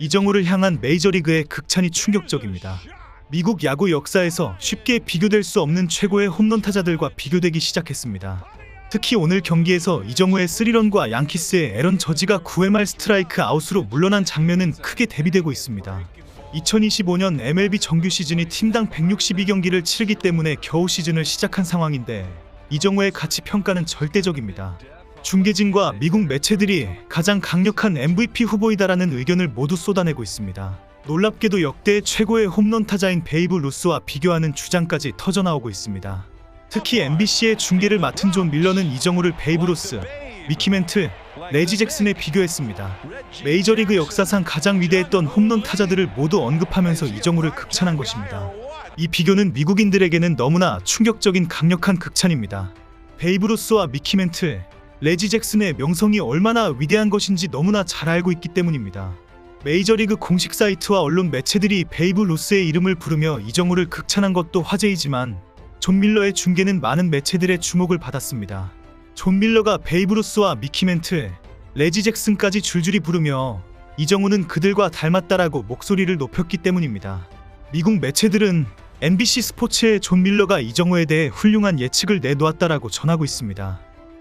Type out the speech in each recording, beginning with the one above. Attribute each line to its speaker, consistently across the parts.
Speaker 1: 이정우를 향한 메이저리그의 극찬이 충격적입니다. 미국 야구 역사에서 쉽게 비교될 수 없는 최고의 홈런 타자들과 비교되기 시작했습니다. 특히 오늘 경기에서 이정우의 3런과 양키스의 에런 저지가 9회 말 스트라이크 아웃으로 물러난 장면은 크게 대비되고 있습니다. 2025년 MLB 정규 시즌이 팀당 162경기를 치르기 때문에 겨우 시즌을 시작한 상황인데 이정우의 가치 평가는 절대적입니다. 중계진과 미국 매체들이 가장 강력한 MVP 후보이다라는 의견을 모두 쏟아내고 있습니다. 놀랍게도 역대 최고의 홈런 타자인 베이브 루스와 비교하는 주장까지 터져나오고 있습니다. 특히 MBC의 중계를 맡은 존 밀러는 이정우를 베이브 루스, 미키 멘틀, 레지 잭슨에 비교했습니다. 메이저리그 역사상 가장 위대했던 홈런 타자들을 모두 언급하면서 이정우를 극찬한 것입니다. 이 비교는 미국인들에게는 너무나 충격적인 강력한 극찬입니다. 베이브 루스와 미키 멘틀, 레지 잭슨의 명성이 얼마나 위대한 것인지 너무나 잘 알고 있기 때문입니다. 메이저리그 공식 사이트와 언론 매체들이 베이브 루스의 이름을 부르며 이정우를 극찬한 것도 화제이지만 존 밀러의 중계는 많은 매체들의 주목을 받았습니다. 존 밀러가 베이브 루스와 미키 멘틀, 레지 잭슨까지 줄줄이 부르며 이정우는 그들과 닮았다라고 목소리를 높였기 때문입니다. 미국 매체들은 NBC 스포츠의 존 밀러가 이정우에 대해 훌륭한 예측을 내놓았다라고 전하고 있습니다.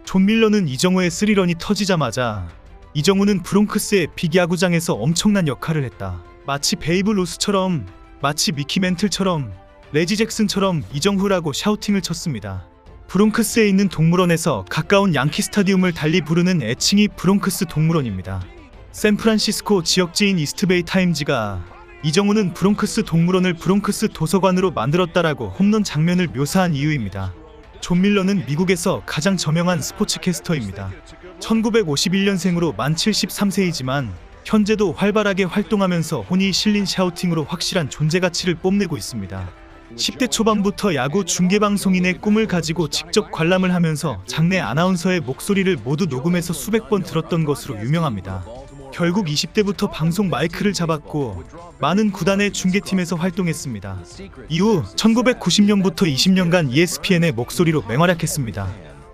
Speaker 1: 존 밀러는 이정우의 3런이 터지자마자 이정우는 브롱크스의 빅야구장에서 엄청난 역할을 했다. 마치 베이브 루스처럼, 마치 미키 멘틀처럼, 레지 잭슨처럼 이정후라고 샤우팅을 쳤습니다. 브롱크스에 있는 동물원에서 가까운 양키 스타디움을 달리 부르는 애칭이 브롱크스 동물원입니다. 샌프란시스코 지역지인 이스트베이 타임즈가 이정우는 브롱크스 동물원을 브롱크스 도서관으로 만들었다라고 홈런 장면을 묘사한 이유입니다. 존 밀러는 미국에서 가장 저명한 스포츠캐스터입니다. 1951년생으로 만 73세이지만 현재도 활발하게 활동하면서 혼이 실린 샤우팅으로 확실한 존재가치를 뽐내고 있습니다. 10대 초반부터 야구 중계방송인의 꿈을 가지고 직접 관람을 하면서 장내 아나운서의 목소리를 모두 녹음해서 수백 번 들었던 것으로 유명합니다. 결국 20대부터 방송 마이크를 잡았고 많은 구단의 중계팀에서 활동했습니다. 이후 1990년부터 20년간 ESPN의 목소리로 맹활약했습니다.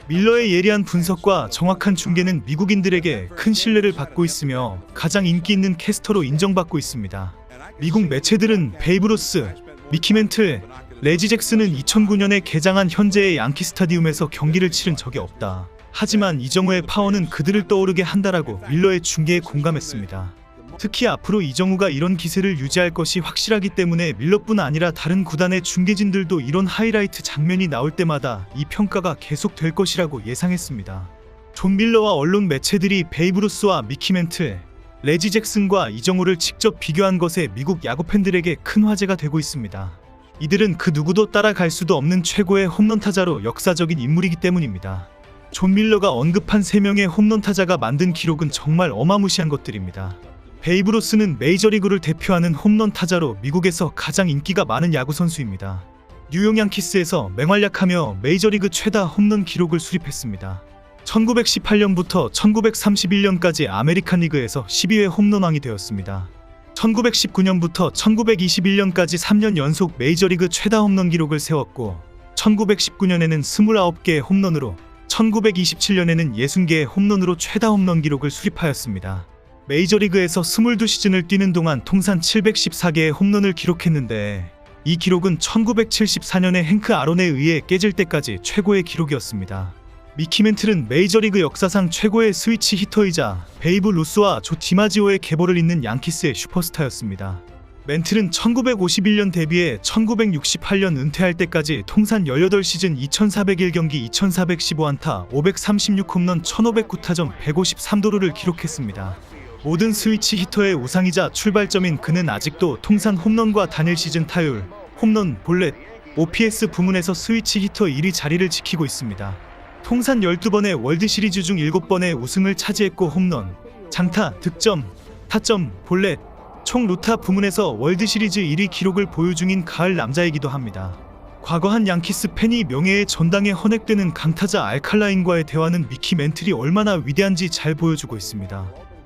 Speaker 1: 밀러의 예리한 분석과 정확한 중계는 미국인들에게 큰 신뢰를 받고 있으며 가장 인기 있는 캐스터로 인정받고 있습니다. 미국 매체들은 베이브 루스, 미키 멘틀, 레지 잭슨은 2009년에 개장한 현재의 양키 스타디움에서 경기를 치른 적이 없다. 하지만 이정우의 파워는 그들을 떠오르게 한다라고 밀러의 중계에 공감했습니다. 특히 앞으로 이정우가 이런 기세를 유지할 것이 확실하기 때문에 밀러뿐 아니라 다른 구단의 중계진들도 이런 하이라이트 장면이 나올 때마다 이 평가가 계속될 것이라고 예상했습니다. 존 밀러와 언론 매체들이 베이브 루스와 미키 멘틀, 레지 잭슨과 이정우를 직접 비교한 것에 미국 야구 팬들에게 큰 화제가 되고 있습니다. 이들은 그 누구도 따라갈 수도 없는 최고의 홈런 타자로 역사적인 인물이기 때문입니다. 존 밀러가 언급한 3명의 홈런 타자가 만든 기록은 정말 어마무시한 것들입니다. 베이브 루스는 메이저리그를 대표하는 홈런 타자로 미국에서 가장 인기가 많은 야구 선수입니다. 뉴욕 양키스에서 맹활약하며 메이저리그 최다 홈런 기록을 수립했습니다. 1918년부터 1931년까지 아메리칸 리그에서 12회 홈런왕이 되었습니다. 1919년부터 1921년까지 3년 연속 메이저리그 최다 홈런 기록을 세웠고 1919년에는 29개의 홈런으로 1927년에는 60개의 홈런으로 최다 홈런 기록을 수립하였습니다. 메이저리그에서 22시즌을 뛰는 동안 통산 714개의 홈런을 기록했는데 이 기록은 1974년에 행크 아론에 의해 깨질 때까지 최고의 기록이었습니다. 미키 멘틀은 메이저리그 역사상 최고의 스위치 히터이자 베이브 루스와 조 디마지오의 계보를 잇는 양키스의 슈퍼스타였습니다. 멘틀은 1951년 데뷔해 1968년 은퇴할 때까지 통산 18시즌 2401경기 2415안타 536홈런 1509타점 153도루를 기록했습니다. 모든 스위치 히터의 우상이자 출발점인 그는 아직도 통산 홈런과 단일 시즌 타율, 홈런, 볼넷, OPS 부문에서 스위치 히터 1위 자리를 지키고 있습니다. 통산 12번의 월드시리즈 중 7번의 우승을 차지했고 홈런, 장타, 득점, 타점, 볼넷, 총 루타 부문에서 월드시리즈 1위 기록을 보유 중인 가을 남자이기도 합니다. 과거 한 양키스 팬이 명예의 전당에 헌액되는 강타자 알칼라인과의 대화는 미키 멘틀이 얼마나 위대한지 잘 보여주고 있습니다.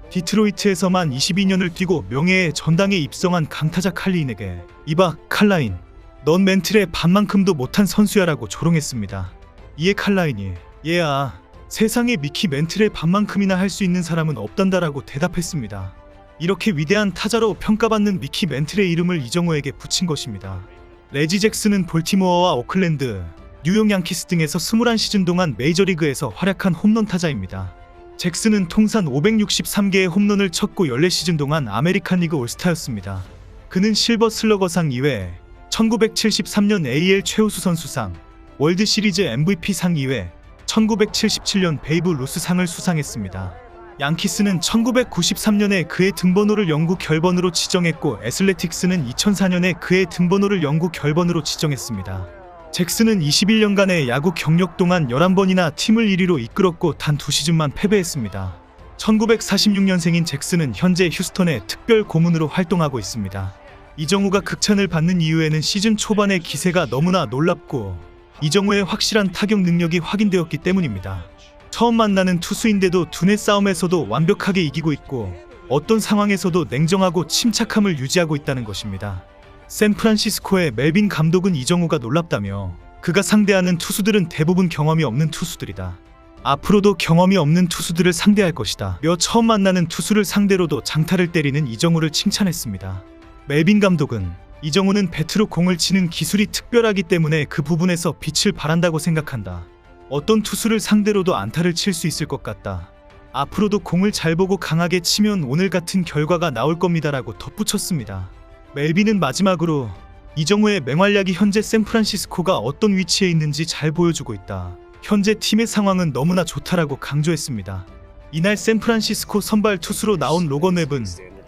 Speaker 1: 디트로이트에서만 22년을 뛰고 명예의 전당에 입성한 강타자 칼리인에게 이봐 칼라인, 넌 멘틀의 반만큼도 못한 선수야라고 조롱했습니다. 이에 칼라인이 얘야 세상에 미키 멘틀의 반만큼이나 할 수 있는 사람은 없단다라고 대답했습니다. 이렇게 위대한 타자로 평가받는 미키 멘틀의 이름을 이정우에게 붙인 것입니다. 레지 잭슨은 볼티모어와 오클랜드, 뉴욕 양키스 등에서 21시즌 동안 메이저리그에서 활약한 홈런 타자입니다. 잭슨은 통산 563개의 홈런을 쳤고 14시즌 동안 아메리칸 리그 올스타였습니다. 그는 실버 슬러거상 이외 1973년 AL 최우수 선수상, 월드시리즈 MVP상 이외 1977년 베이브 루스상을 수상했습니다. 양키스는 1993년에 그의 등번호를 영구 결번으로 지정했고 애슬레틱스는 2004년에 그의 등번호를 영구 결번으로 지정했습니다. 잭슨은 21년간의 야구 경력 동안 11번이나 팀을 1위로 이끌었고 단 2시즌만 패배했습니다. 1946년생인 잭슨은 현재 휴스턴의 특별 고문으로 활동하고 있습니다. 이정우가 극찬을 받는 이유에는 시즌 초반의 기세가 너무나 놀랍고 이정우의 확실한 타격 능력이 확인되었기 때문입니다. 처음 만나는 투수인데도 두뇌 싸움에서도 완벽하게 이기고 있고 어떤 상황에서도 냉정하고 침착함을 유지하고 있다는 것입니다. 샌프란시스코의 멜빈 감독은 이정우가 놀랍다며 그가 상대하는 투수들은 대부분 경험이 없는 투수들이다. 앞으로도 경험이 없는 투수들을 상대할 것이다. 며 처음 만나는 투수를 상대로도 장타를 때리는 이정우를 칭찬했습니다. 멜빈 감독은 이정우는 배트로 공을 치는 기술이 특별하기 때문에 그 부분에서 빛을 발한다고 생각한다. 어떤 투수를 상대로도 안타를 칠 수 있을 것 같다. 앞으로도 공을 잘 보고 강하게 치면 오늘 같은 결과가 나올 겁니다라고 덧붙였습니다. 멜빈은 마지막으로 이정우의 맹활약이 현재 샌프란시스코가 어떤 위치에 있는지 잘 보여주고 있다. 현재 팀의 상황은 너무나 좋다라고 강조했습니다. 이날 샌프란시스코 선발 투수로 나온 로건 웹은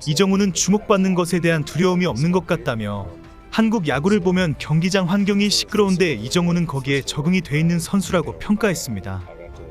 Speaker 1: 이정우는 주목받는 것에 대한 두려움이 없는 것 같다며 한국 야구를 보면 경기장 환경이 시끄러운데 이정우는 거기에 적응이 돼 있는 선수라고 평가했습니다.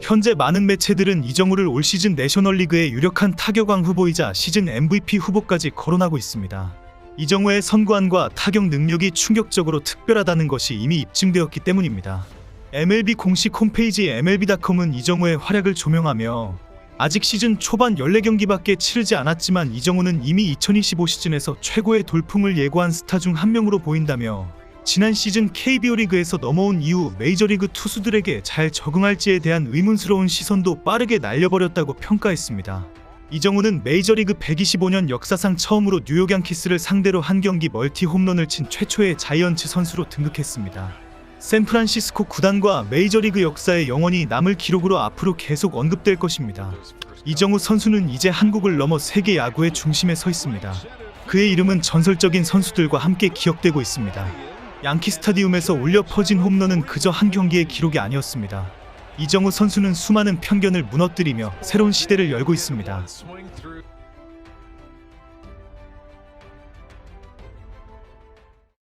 Speaker 1: 현재 많은 매체들은 이정우를 올 시즌 내셔널리그의 유력한 타격왕 후보이자 시즌 MVP 후보까지 거론하고 있습니다. 이정우의 선구안과 타격 능력이 충격적으로 특별하다는 것이 이미 입증되었기 때문입니다. MLB 공식 홈페이지 MLB.com은 이정우의 활약을 조명하며 아직 시즌 초반 14경기밖에 치르지 않았지만 이정우는 이미 2025 시즌에서 최고의 돌풍을 예고한 스타 중 한 명으로 보인다며 지난 시즌 KBO 리그에서 넘어온 이후 메이저리그 투수들에게 잘 적응할지에 대한 의문스러운 시선도 빠르게 날려버렸다고 평가했습니다. 이정우는 메이저리그 125년 역사상 처음으로 뉴욕 양키스를 상대로 한 경기 멀티 홈런을 친 최초의 자이언츠 선수로 등극했습니다. 샌프란시스코 구단과 메이저리그 역사에 영원히 남을 기록으로 앞으로 계속 언급될 것입니다. 이정우 선수는 이제 한국을 넘어 세계 야구의 중심에 서 있습니다. 그의 이름은 전설적인 선수들과 함께 기억되고 있습니다. 양키 스타디움에서 울려 퍼진 홈런은 그저 한 경기의 기록이 아니었습니다. 이정우 선수는 수많은 편견을 무너뜨리며 새로운 시대를 열고 있습니다.